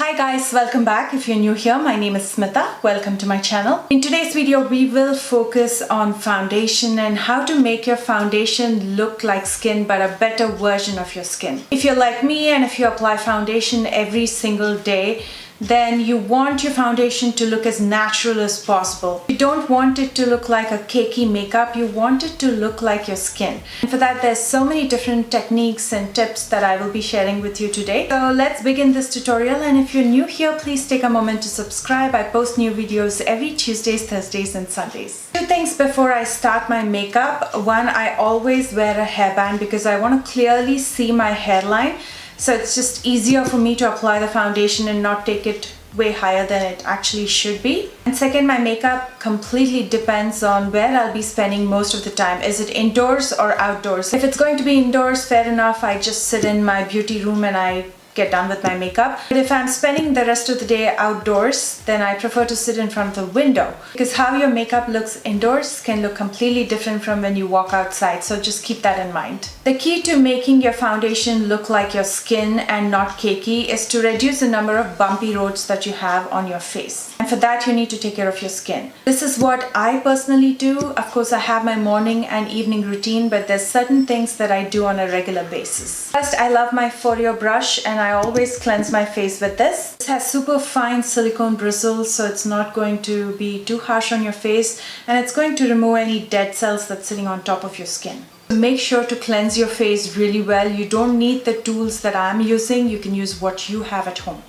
Hi guys, welcome back. If you're new here, my name is Smita. Welcome to my channel. In today's video, we will focus on foundation and how to make your foundation look like skin but a better version of your skin. If you're like me and if you apply foundation every single day, then you want your foundation to look as natural as possible. You don't want it to look like a cakey makeup, you want it to look like your skin. And for that, there's so many different techniques and tips that I will be sharing with you today. So let's begin this tutorial, and if you're new here, please take a moment to subscribe. I post new videos every Tuesdays, Thursdays and Sundays. Two things before I start my makeup. One, I always wear a hairband because I want to clearly see my hairline. So it's just easier for me to apply the foundation and not take it way higher than it actually should be. And second, my makeup completely depends on where I'll be spending most of the time. Is it indoors or outdoors? If it's going to be indoors, fair enough, I just sit in my beauty room and I get done with my makeup. But if I'm spending the rest of the day outdoors, then I prefer to sit in front of the window, because how your makeup looks indoors can look completely different from when you walk outside. So just keep that in mind. The key to making your foundation look like your skin and not cakey is to reduce the number of bumpy roads that you have on your face. And for that, you need to take care of your skin. This is what I personally do. Of course, I have my morning and evening routine, but there's certain things that I do on a regular basis. First, I love my For You brush, and I always cleanse my face with this. This has super fine silicone bristles, so it's not going to be too harsh on your face, and it's going to remove any dead cells that's sitting on top of your skin. Make sure to cleanse your face really well. You don't need the tools that I'm using. You can use what you have at home.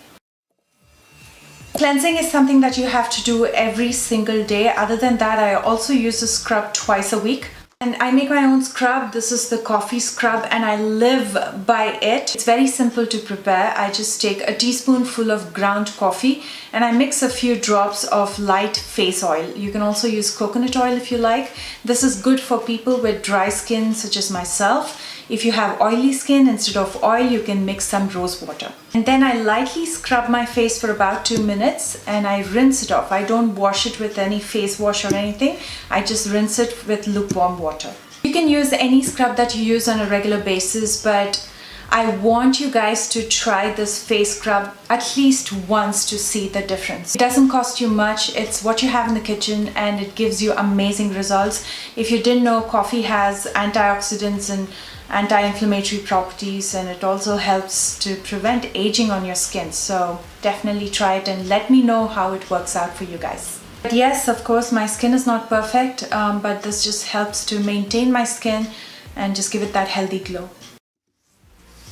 Cleansing is something that you have to do every single day. Other than that, I also use a scrub twice a week. And I make my own scrub. This is the coffee scrub and I live by it. It's very simple to prepare. I just take a teaspoonful of ground coffee and I mix a few drops of light face oil. You can also use coconut oil if you like. This is good for people with dry skin such as myself. If you have oily skin, instead of oil, you can mix some rose water. And then I lightly scrub my face for about 2 minutes and I rinse it off. I don't wash it with any face wash or anything. I just rinse it with lukewarm water. You can use any scrub that you use on a regular basis, but I want you guys to try this face scrub at least once to see the difference. It doesn't cost you much. It's what you have in the kitchen and it gives you amazing results. If you didn't know, coffee has antioxidants and anti-inflammatory properties, and it also helps to prevent aging on your skin. So definitely try it and let me know how it works out for you guys. But yes, of course, my skin is not perfect, but this just helps to maintain my skin and just give it that healthy glow.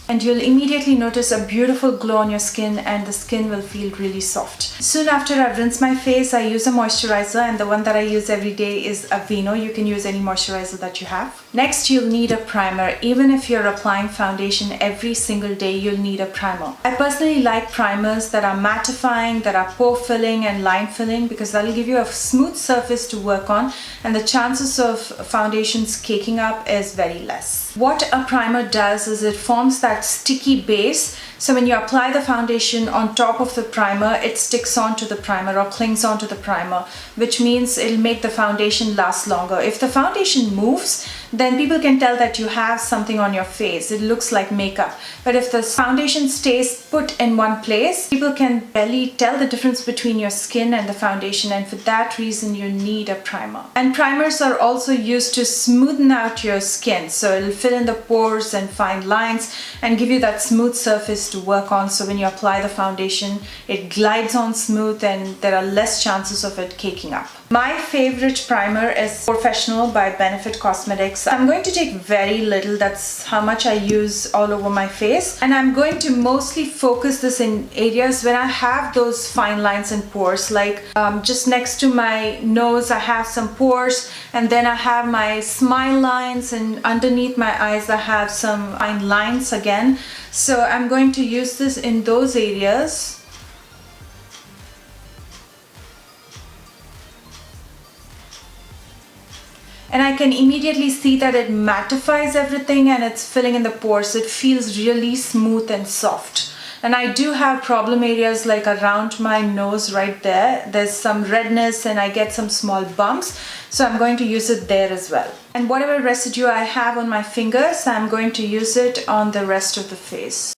And you'll immediately notice a beautiful glow on your skin and the skin will feel really soft. Soon after I've rinsed my face, I use a moisturizer, and the one that I use every day is Aveeno. You can use any moisturizer that you have. Next, you'll need a primer. Even if you're applying foundation every single day, you'll need a primer. I personally like primers that are mattifying, that are pore filling and line filling, because that'll give you a smooth surface to work on and the chances of foundations caking up is very less. What a primer does is it forms that sticky base, so when you apply the foundation on top of the primer, it sticks onto the primer or clings onto the primer, which means it'll make the foundation last longer. If the foundation moves, then people can tell that you have something on your face. It looks like makeup. But if the foundation stays put in one place, people can barely tell the difference between your skin and the foundation, and for that reason you need a primer. And primers are also used to smoothen out your skin, so it'll fill in the pores and fine lines and give you that smooth surface to work on, so when you apply the foundation it glides on smooth and there are less chances of it caking up. My favorite primer is Professional by Benefit Cosmetics. I'm going to take very little, that's how much I use all over my face, and I'm going to mostly focus this in areas where I have those fine lines and pores, like just next to my nose I have some pores, and then I have my smile lines, and underneath my eyes I have some fine lines again. So I'm going to use this in those areas. And I can immediately see that it mattifies everything and it's filling in the pores. It feels really smooth and soft. And I do have problem areas like around my nose right there. There's some redness and I get some small bumps. So I'm going to use it there as well. And whatever residue I have on my fingers, I'm going to use it on the rest of the face.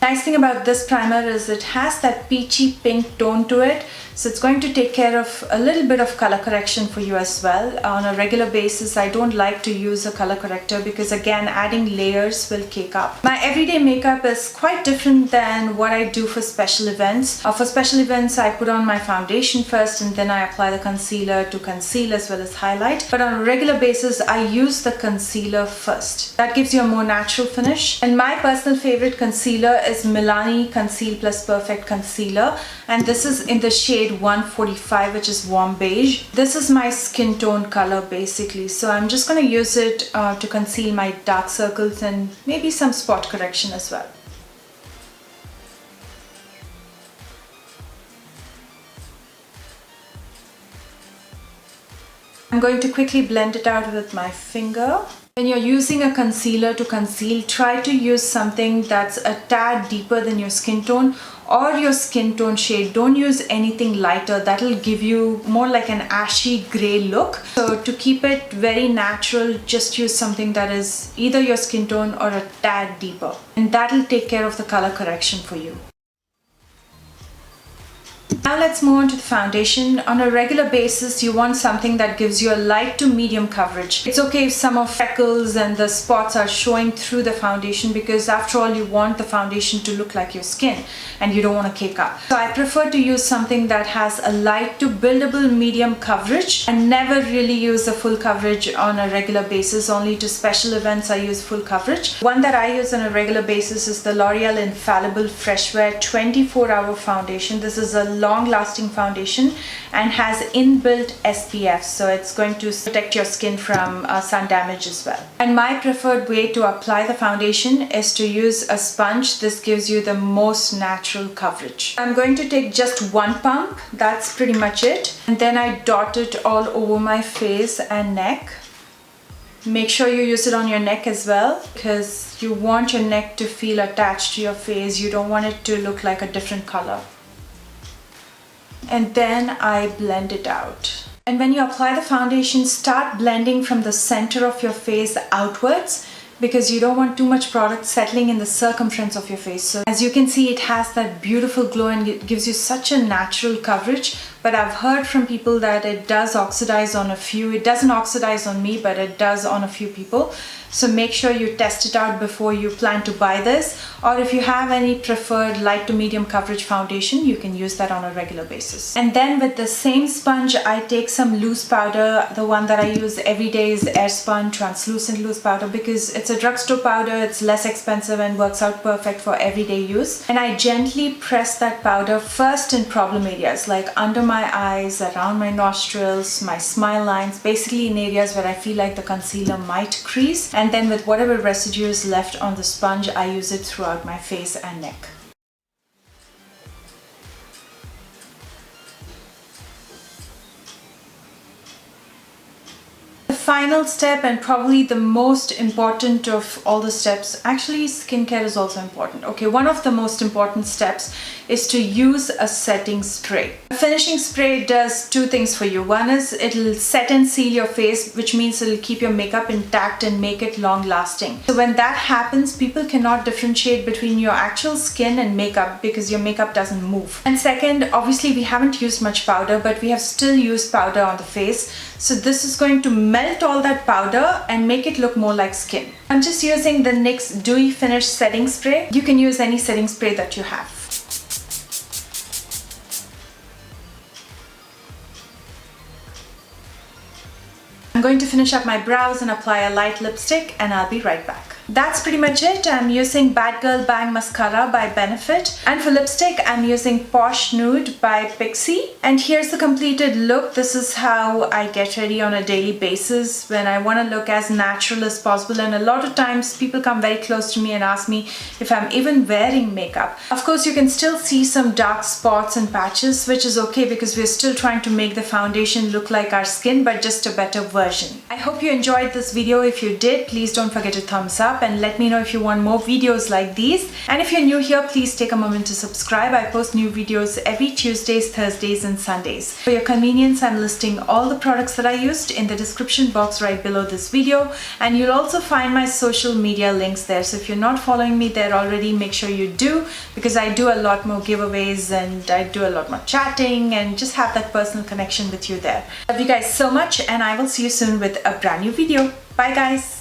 Nice thing about this primer is it has that peachy pink tone to it, so it's going to take care of a little bit of color correction for you as well. On a regular basis, I don't like to use a color corrector because again, adding layers will cake up. My everyday makeup is quite different than what I do for special events. For special events, I put on my foundation first and then I apply the concealer to conceal as well as highlight. But on a regular basis, I use the concealer first. That gives you a more natural finish. And my personal favorite concealer is Milani Conceal Plus Perfect Concealer, and this is in the shade 145, which is warm beige. This is my skin tone color basically, so I'm just going to use it to conceal my dark circles and maybe some spot correction as well. I'm going to quickly blend it out with my finger. When you're using a concealer to conceal, try to use something that's a tad deeper than your skin tone or your skin tone shade. Don't use anything lighter. That'll give you more like an ashy gray look. So to keep it very natural, just use something that is either your skin tone or a tad deeper. And that'll take care of the color correction for you. Now let's move on to the foundation. On a regular basis, you want something that gives you a light to medium coverage. It's okay if some of freckles and the spots are showing through the foundation because after all, you want the foundation to look like your skin and you don't want to cake up. So I prefer to use something that has a light to buildable medium coverage and never really use the full coverage on a regular basis. Only to special events I use full coverage. One that I use on a regular basis is the L'Oreal Infallible Fresh Wear 24-hour foundation. This is a long-lasting foundation and has inbuilt SPF, so it's going to protect your skin from sun damage as well. And my preferred way to apply the foundation is to use a sponge. This gives you the most natural coverage. I'm going to take just one pump, that's pretty much it, and then I dot it all over my face and neck. Make sure you use it on your neck as well because you want your neck to feel attached to your face. You don't want it to look like a different color. And then I blend it out. And when you apply the foundation, start blending from the center of your face outwards because you don't want too much product settling in the circumference of your face. So as you can see, it has that beautiful glow and it gives you such a natural coverage. But I've heard from people that it does oxidize on a few. It doesn't oxidize on me, but it does on a few people. So make sure you test it out before you plan to buy this. Or if you have any preferred light to medium coverage foundation, you can use that on a regular basis. And then with the same sponge, I take some loose powder. The one that I use every day is Airspun translucent loose powder because it's a drugstore powder. It's less expensive and works out perfect for everyday use. And I gently press that powder first in problem areas like under my eyes, around my nostrils, my smile lines, basically in areas where I feel like the concealer might crease. And then with whatever residue is left on the sponge, I use it throughout my face and neck. Final step and probably the most important of all the steps, actually skincare is also important. Okay, one of the most important steps is to use a setting spray. A finishing spray does two things for you. One is it'll set and seal your face, which means it'll keep your makeup intact and make it long lasting. So when that happens, people cannot differentiate between your actual skin and makeup because your makeup doesn't move. And second, obviously we haven't used much powder, but we have still used powder on the face. So this is going to melt all that powder and make it look more like skin. I'm just using the NYX Dewy Finish Setting Spray. You can use any setting spray that you have. I'm going to finish up my brows and apply a light lipstick and I'll be right back. That's pretty much it. I'm using Bad Girl Bang Mascara by Benefit. And for lipstick, I'm using Posh Nude by Pixie. And here's the completed look. This is how I get ready on a daily basis when I want to look as natural as possible. And a lot of times people come very close to me and ask me if I'm even wearing makeup. Of course, you can still see some dark spots and patches, which is okay because we're still trying to make the foundation look like our skin, but just a better version. I hope you enjoyed this video. If you did, please don't forget to thumbs up. up and let me know if you want more videos like these. And if you're new here, please take a moment to subscribe. I post new videos every Tuesdays, Thursdays and Sundays. For your convenience, I'm listing all the products that I used in the description box right below this video, and you'll also find my social media links there. So if you're not following me there already, make sure you do, because I do a lot more giveaways and I do a lot more chatting and just have that personal connection with you there. Love you guys so much, and I will see you soon with a brand new video. Bye guys.